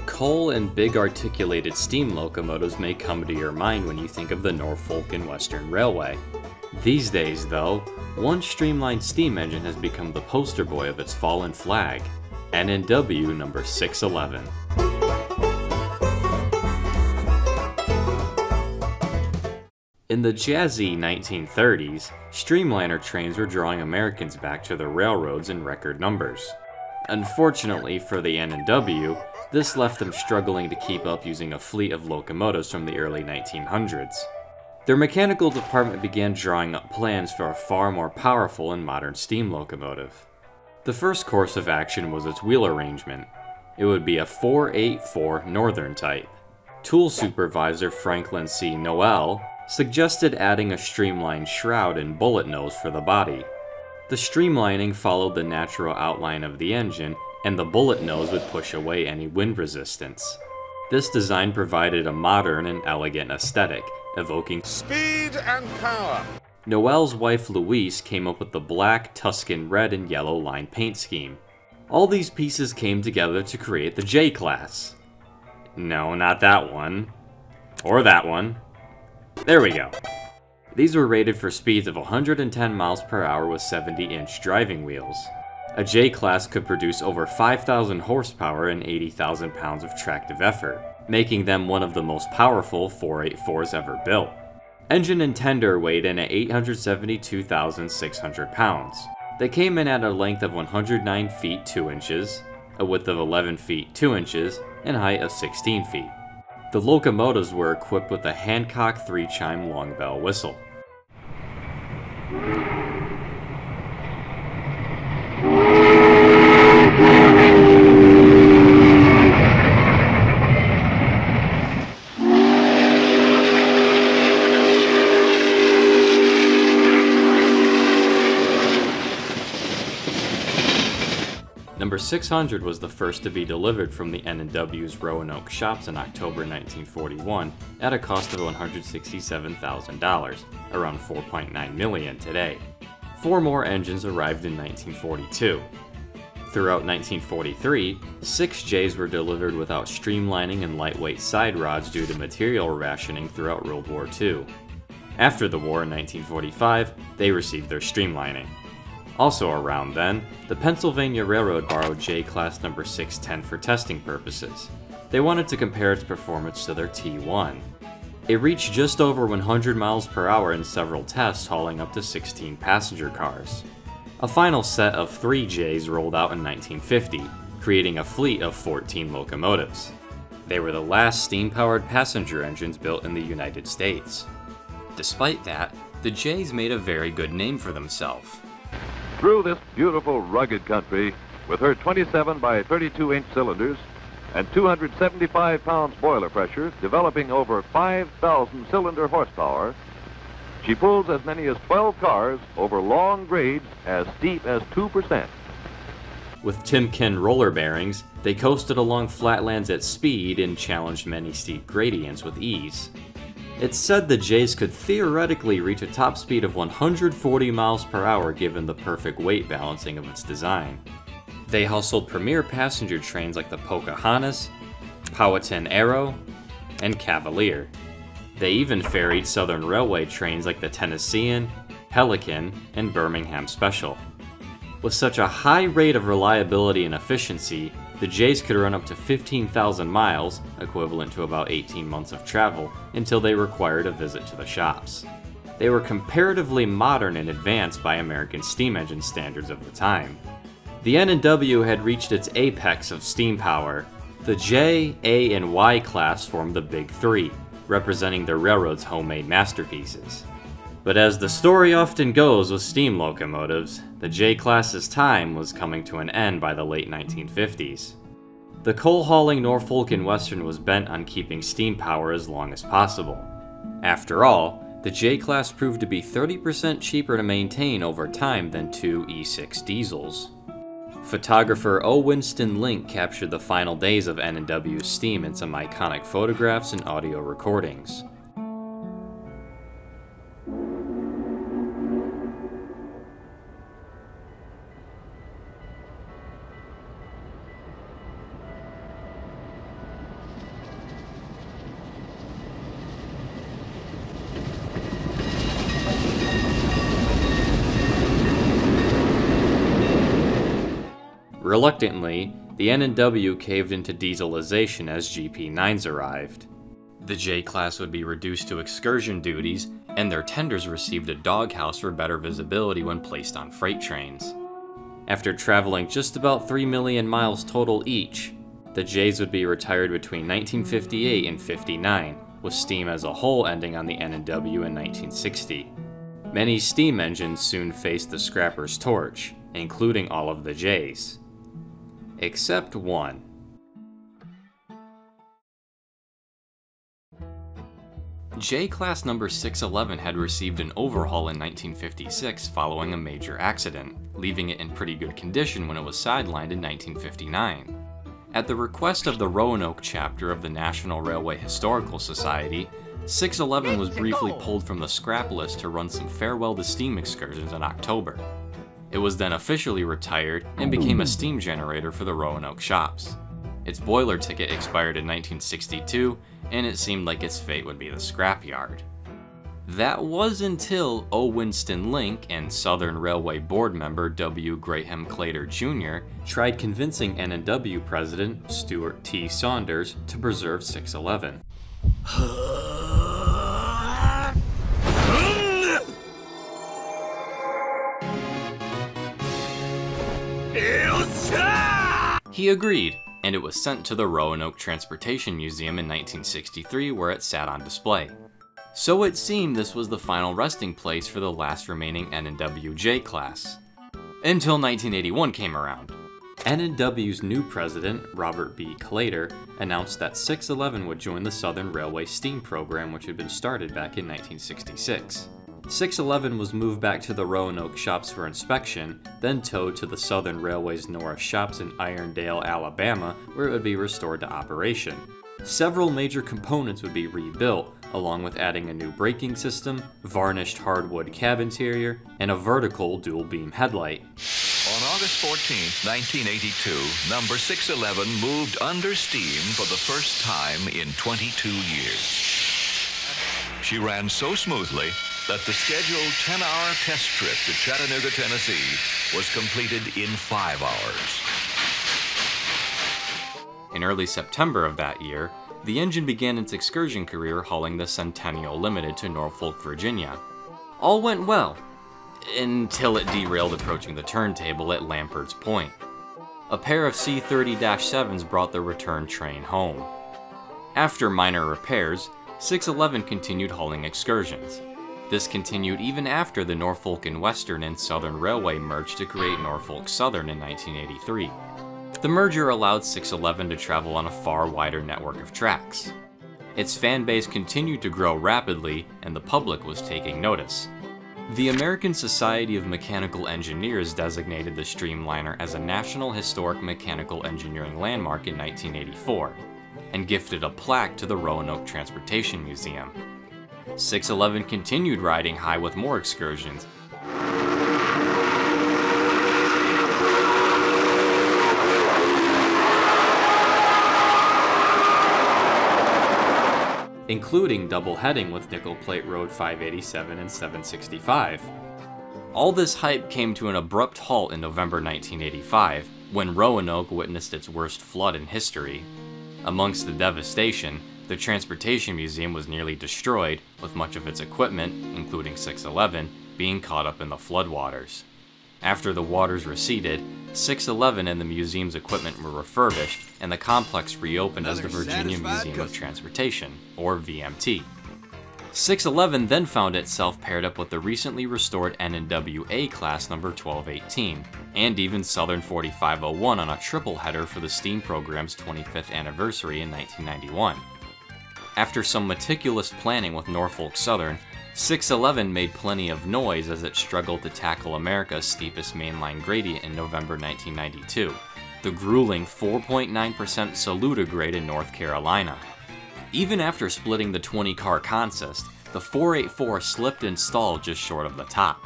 Coal and big articulated steam locomotives may come to your mind when you think of the Norfolk and Western Railway. These days, though, one streamlined steam engine has become the poster boy of its fallen flag, N&W number 611. In the jazzy 1930s, streamliner trains were drawing Americans back to the railroads in record numbers. Unfortunately for the N&W, this left them struggling to keep up using a fleet of locomotives from the early 1900s. Their mechanical department began drawing up plans for a far more powerful and modern steam locomotive. The first course of action was its wheel arrangement. It would be a 484 Northern type. Tool supervisor Franklin C. Noel suggested adding a streamlined shroud and bullet nose for the body. The streamlining followed the natural outline of the engine, and the bullet nose would push away any wind resistance. This design provided a modern and elegant aesthetic, evoking speed and power. Noel's wife Louise came up with the black, Tuscan red, and yellow line paint scheme. All these pieces came together to create the J Class. No, not that one. Or that one. There we go. These were rated for speeds of 110 miles per hour with 70-inch driving wheels. A J Class could produce over 5,000 horsepower and 80,000 pounds of tractive effort, making them one of the most powerful 484s ever built. Engine and tender weighed in at 872,600 pounds. They came in at a length of 109 feet 2 inches, a width of 11 feet 2 inches, and height of 16 feet. The locomotives were equipped with a Hancock 3-chime long bell whistle. Number 600 was the first to be delivered from the N&W's Roanoke shops in October 1941 at a cost of $167,000, around $4.9 million today. 4 more engines arrived in 1942. Throughout 1943, 6 Js were delivered without streamlining and lightweight side rods due to material rationing throughout World War II. After the war in 1945, they received their streamlining. Also around then, the Pennsylvania Railroad borrowed J Class number 610 for testing purposes. They wanted to compare its performance to their T1. It reached just over 100 miles per hour in several tests, hauling up to 16 passenger cars. A final set of 3 Js rolled out in 1950, creating a fleet of 14 locomotives. They were the last steam-powered passenger engines built in the United States. Despite that, the Js made a very good name for themselves. Through this beautiful, rugged country, with her 27 by 32-inch cylinders and 275 pounds boiler pressure, developing over 5,000 cylinder horsepower, she pulls as many as 12 cars over long grades as steep as 2%. With Timken roller bearings, they coasted along flatlands at speed and challenged many steep gradients with ease. It's said the Js could theoretically reach a top speed of 140 miles per hour given the perfect weight balancing of its design. They hustled premier passenger trains like the Pocahontas, Powhatan Arrow, and Cavalier. They even ferried Southern Railway trains like the Tennessean, Pelican, and Birmingham Special. With such a high rate of reliability and efficiency, the Js could run up to 15,000 miles, equivalent to about 18 months of travel, until they required a visit to the shops. They were comparatively modern and advanced by American steam engine standards of the time. The N&W had reached its apex of steam power. The J, A, and Y class formed the Big Three, representing the railroad's homemade masterpieces. But as the story often goes with steam locomotives, the J Class's time was coming to an end by the late 1950s. The coal-hauling Norfolk and Western was bent on keeping steam power as long as possible. After all, the J Class proved to be 30% cheaper to maintain over time than 2 E6 diesels. Photographer O. Winston Link captured the final days of N&W's steam in some iconic photographs and audio recordings. Reluctantly, the N&W caved into dieselization as GP9s arrived. The J Class would be reduced to excursion duties, and their tenders received a doghouse for better visibility when placed on freight trains. After traveling just about 3 million miles total each, the J's would be retired between 1958 and 59, with steam as a whole ending on the N&W in 1960. Many steam engines soon faced the scrapper's torch, including all of the J's. Except one. J Class number 611 had received an overhaul in 1956 following a major accident, leaving it in pretty good condition when it was sidelined in 1959. At the request of the Roanoke chapter of the National Railway Historical Society, 611 was briefly pulled from the scrap list to run some farewell to steam excursions in October. It was then officially retired and became a steam generator for the Roanoke shops. Its boiler ticket expired in 1962, and it seemed like its fate would be the scrapyard. That was until O. Winston Link and Southern Railway board member W. Graham Claytor Jr. tried convincing N&W president Stuart T. Saunders to preserve 611. He agreed, and it was sent to the Roanoke Transportation Museum in 1963 where it sat on display. So it seemed this was the final resting place for the last remaining N&W J Class. Until 1981 came around. N&W's new president, Robert B. Claytor, announced that 611 would join the Southern Railway steam program, which had been started back in 1966. 611 was moved back to the Roanoke shops for inspection, then towed to the Southern Railway's Norris shops in Irondale, Alabama, where it would be restored to operation. Several major components would be rebuilt, along with adding a new braking system, varnished hardwood cab interior, and a vertical dual-beam headlight. On August 14, 1982, number 611 moved under steam for the first time in 22 years. She ran so smoothly that the scheduled 10-hour test trip to Chattanooga, Tennessee was completed in 5 hours. In early September of that year, the engine began its excursion career hauling the Centennial Limited to Norfolk, Virginia. All went well, until it derailed approaching the turntable at Lampert's Point. A pair of C-30-7s brought the return train home. After minor repairs, 611 continued hauling excursions. This continued even after the Norfolk and Western and Southern Railway merged to create Norfolk Southern in 1983. The merger allowed 611 to travel on a far wider network of tracks. Its fan base continued to grow rapidly, and the public was taking notice. The American Society of Mechanical Engineers designated the Streamliner as a National Historic Mechanical Engineering Landmark in 1984, and gifted a plaque to the Roanoke Transportation Museum. 611 continued riding high with more excursions, including double-heading with Nickel Plate Road 587 and 765. All this hype came to an abrupt halt in November 1985, when Roanoke witnessed its worst flood in history. Amongst the devastation, the Transportation Museum was nearly destroyed, with much of its equipment, including 611, being caught up in the floodwaters. After the waters receded, 611 and the museum's equipment were refurbished, and the complex reopened as the Virginia Museum of Transportation, or VMT. 611 then found itself paired up with the recently restored N&W J Class number 1218, and even Southern 4501 on a triple header for the steam program's 25th anniversary in 1991. After some meticulous planning with Norfolk Southern, 611 made plenty of noise as it struggled to tackle America's steepest mainline gradient in November 1992, the grueling 4.9% Saluda grade in North Carolina. Even after splitting the 20-car consist, the 484 slipped and stalled just short of the top.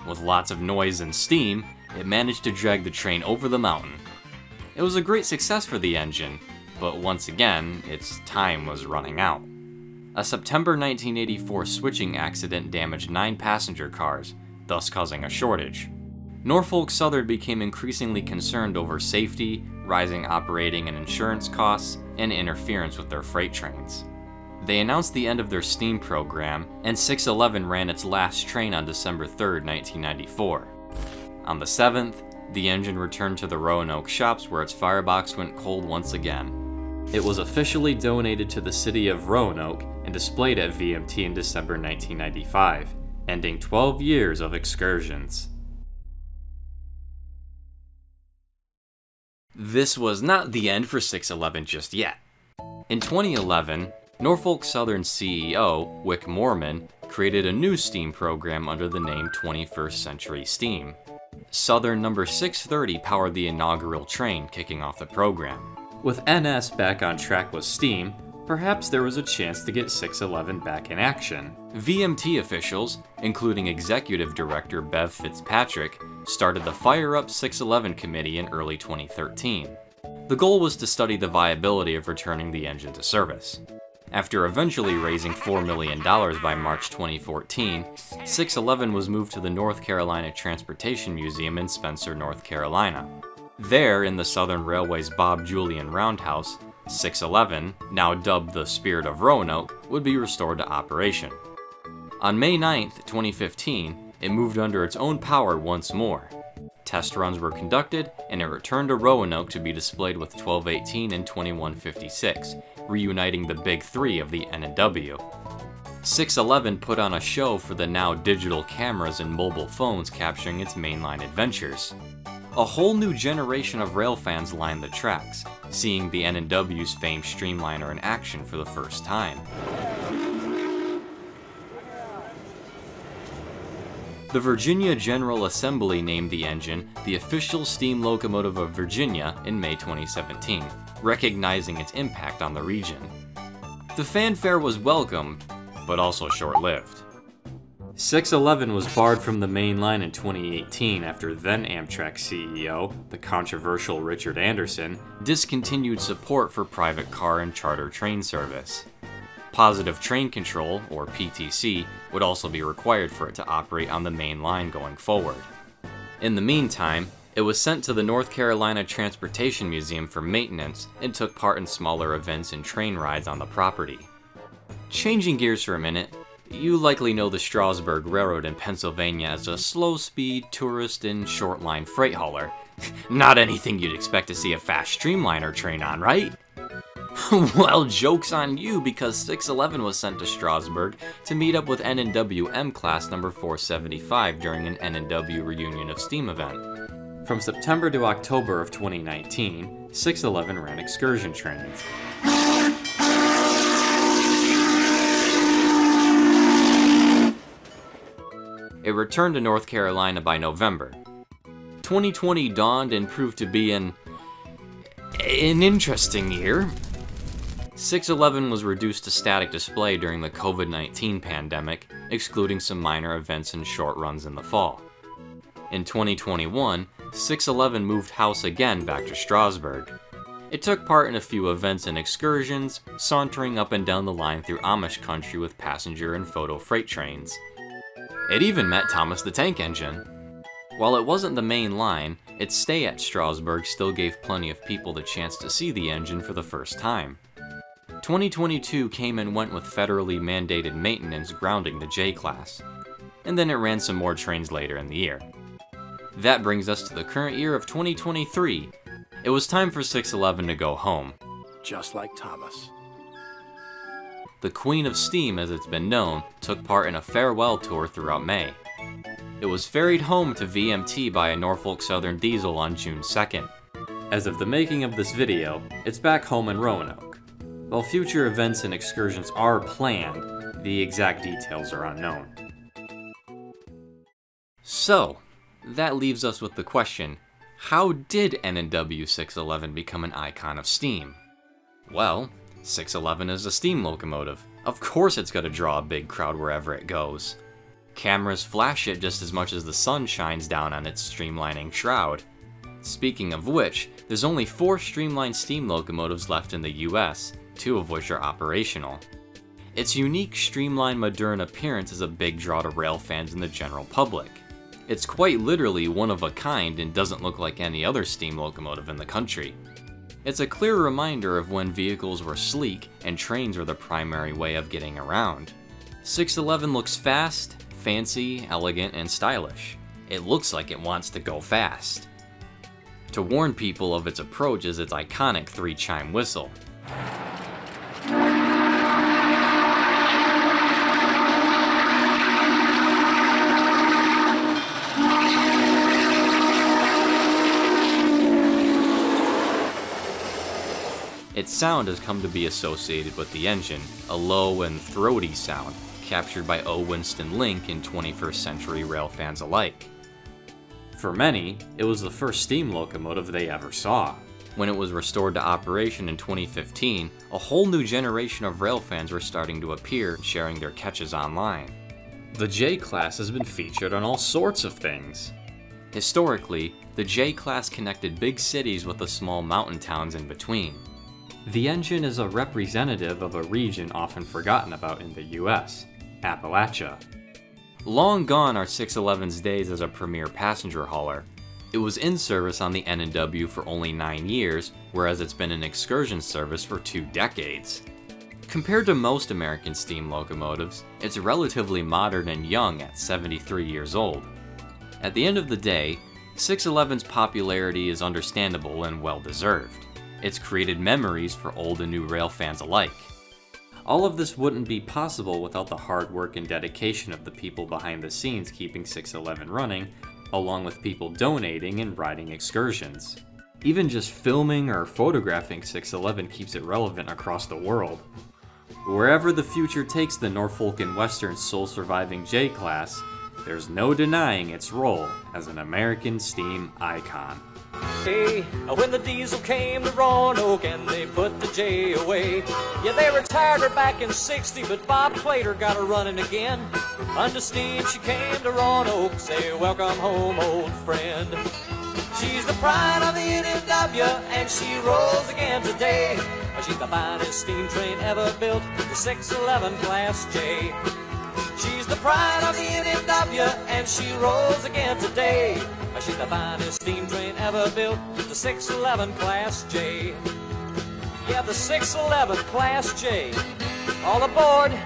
With lots of noise and steam, it managed to drag the train over the mountain. It was a great success for the engine, but once again, its time was running out. A September 1984 switching accident damaged 9 passenger cars, thus causing a shortage. Norfolk Southern became increasingly concerned over safety, rising operating and insurance costs, and interference with their freight trains. They announced the end of their steam program, and 611 ran its last train on December 3, 1994. On the 7th, the engine returned to the Roanoke shops where its firebox went cold once again. It was officially donated to the city of Roanoke and displayed at VMT in December 1995, ending 12 years of excursions. This was not the end for 611 just yet. In 2011, Norfolk Southern CEO, Wick Moorman, created a new steam program under the name 21st Century Steam. Southern number 630 powered the inaugural train, kicking off the program. With NS back on track with steam, perhaps there was a chance to get 611 back in action. VMT officials, including Executive Director Bev Fitzpatrick, started the Fire Up 611 committee in early 2013. The goal was to study the viability of returning the engine to service. After eventually raising $4 million by March 2014, 611 was moved to the North Carolina Transportation Museum in Spencer, North Carolina. There, in the Southern Railway's Bob Julian Roundhouse, 611, now dubbed the Spirit of Roanoke, would be restored to operation. On May 9, 2015, it moved under its own power once more. Test runs were conducted, and it returned to Roanoke to be displayed with 1218 and 2156, reuniting the big three of the N&W. 611 put on a show for the now digital cameras and mobile phones capturing its mainline adventures. A whole new generation of railfans lined the tracks, seeing the N&W's famed streamliner in action for the first time. The Virginia General Assembly named the engine the official steam locomotive of Virginia in May 2017, recognizing its impact on the region. The fanfare was welcomed, but also short-lived. 611 was barred from the main line in 2018 after then Amtrak CEO, the controversial Richard Anderson, discontinued support for private car and charter train service. Positive Train Control, or PTC, would also be required for it to operate on the main line going forward. In the meantime, it was sent to the North Carolina Transportation Museum for maintenance and took part in smaller events and train rides on the property. Changing gears for a minute, you likely know the Strasburg Railroad in Pennsylvania as a slow-speed, tourist, and short-line freight hauler. Not anything you'd expect to see a fast streamliner train on, right? Well, joke's on you, because 611 was sent to Strasburg to meet up with N&W J Class number 475 during an N&W Reunion of Steam event. From September to October of 2019, 611 ran excursion trains. It returned to North Carolina by November. 2020 dawned and proved to be an interesting year. 611 was reduced to static display during the COVID-19 pandemic, excluding some minor events and short runs in the fall. In 2021, 611 moved house again back to Strasburg. It took part in a few events and excursions, sauntering up and down the line through Amish country with passenger and photo freight trains. It even met Thomas the Tank Engine. While it wasn't the main line, its stay at Strasburg still gave plenty of people the chance to see the engine for the first time. 2022 came and went with federally mandated maintenance grounding the J Class, and then it ran some more trains later in the year. That brings us to the current year of 2023. It was time for 611 to go home. Just like Thomas. The Queen of Steam, as it's been known, took part in a farewell tour throughout May. It was ferried home to VMT by a Norfolk Southern diesel on June 2nd. As of the making of this video, it's back home in Roanoke. While future events and excursions are planned, the exact details are unknown. So, that leaves us with the question, how did N&W 611 become an icon of steam? Well, 611 is a steam locomotive. Of course it's going to draw a big crowd wherever it goes. Cameras flash it just as much as the sun shines down on its streamlining shroud. Speaking of which, there's only 4 streamlined steam locomotives left in the US, 2 of which are operational. Its unique streamlined modern appearance is a big draw to rail fans and the general public. It's quite literally one of a kind and doesn't look like any other steam locomotive in the country. It's a clear reminder of when vehicles were sleek and trains were the primary way of getting around. 611 looks fast, fancy, elegant, and stylish. It looks like it wants to go fast. To warn people of its approach is its iconic 3-chime whistle. Its sound has come to be associated with the engine, a low and throaty sound, captured by O. Winston Link and 21st century railfans alike. For many, it was the first steam locomotive they ever saw. When it was restored to operation in 2015, a whole new generation of railfans were starting to appear, sharing their catches online. The J Class has been featured on all sorts of things. Historically, the J Class connected big cities with the small mountain towns in between. The engine is a representative of a region often forgotten about in the US, Appalachia. Long gone are 611's days as a premier passenger hauler. It was in service on the N&W for only 9 years, whereas it's been in excursion service for 2 decades. Compared to most American steam locomotives, it's relatively modern and young at 73 years old. At the end of the day, 611's popularity is understandable and well-deserved. It's created memories for old and new railfans alike. All of this wouldn't be possible without the hard work and dedication of the people behind the scenes keeping 611 running, along with people donating and riding excursions. Even just filming or photographing 611 keeps it relevant across the world. Wherever the future takes the Norfolk and Western sole surviving J Class, there's no denying its role as an American steam icon. When the diesel came to Roanoke and they put the J away. Yeah, they retired her back in '60, but Bob Clater got her running again. Under steam she came to Roanoke, say welcome home old friend. She's the pride of the N&W and she rolls again today. She's the finest steam train ever built, the 611 Class J. She's the pride of the N&W and she rolls again today. She's the finest steam train ever built, the 611 Class J. Yeah, the 611 Class J. All aboard!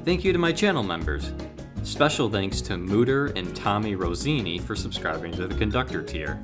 Thank you to my channel members. Special thanks to Mooter and Tommy Rosini for subscribing to the Conductor tier.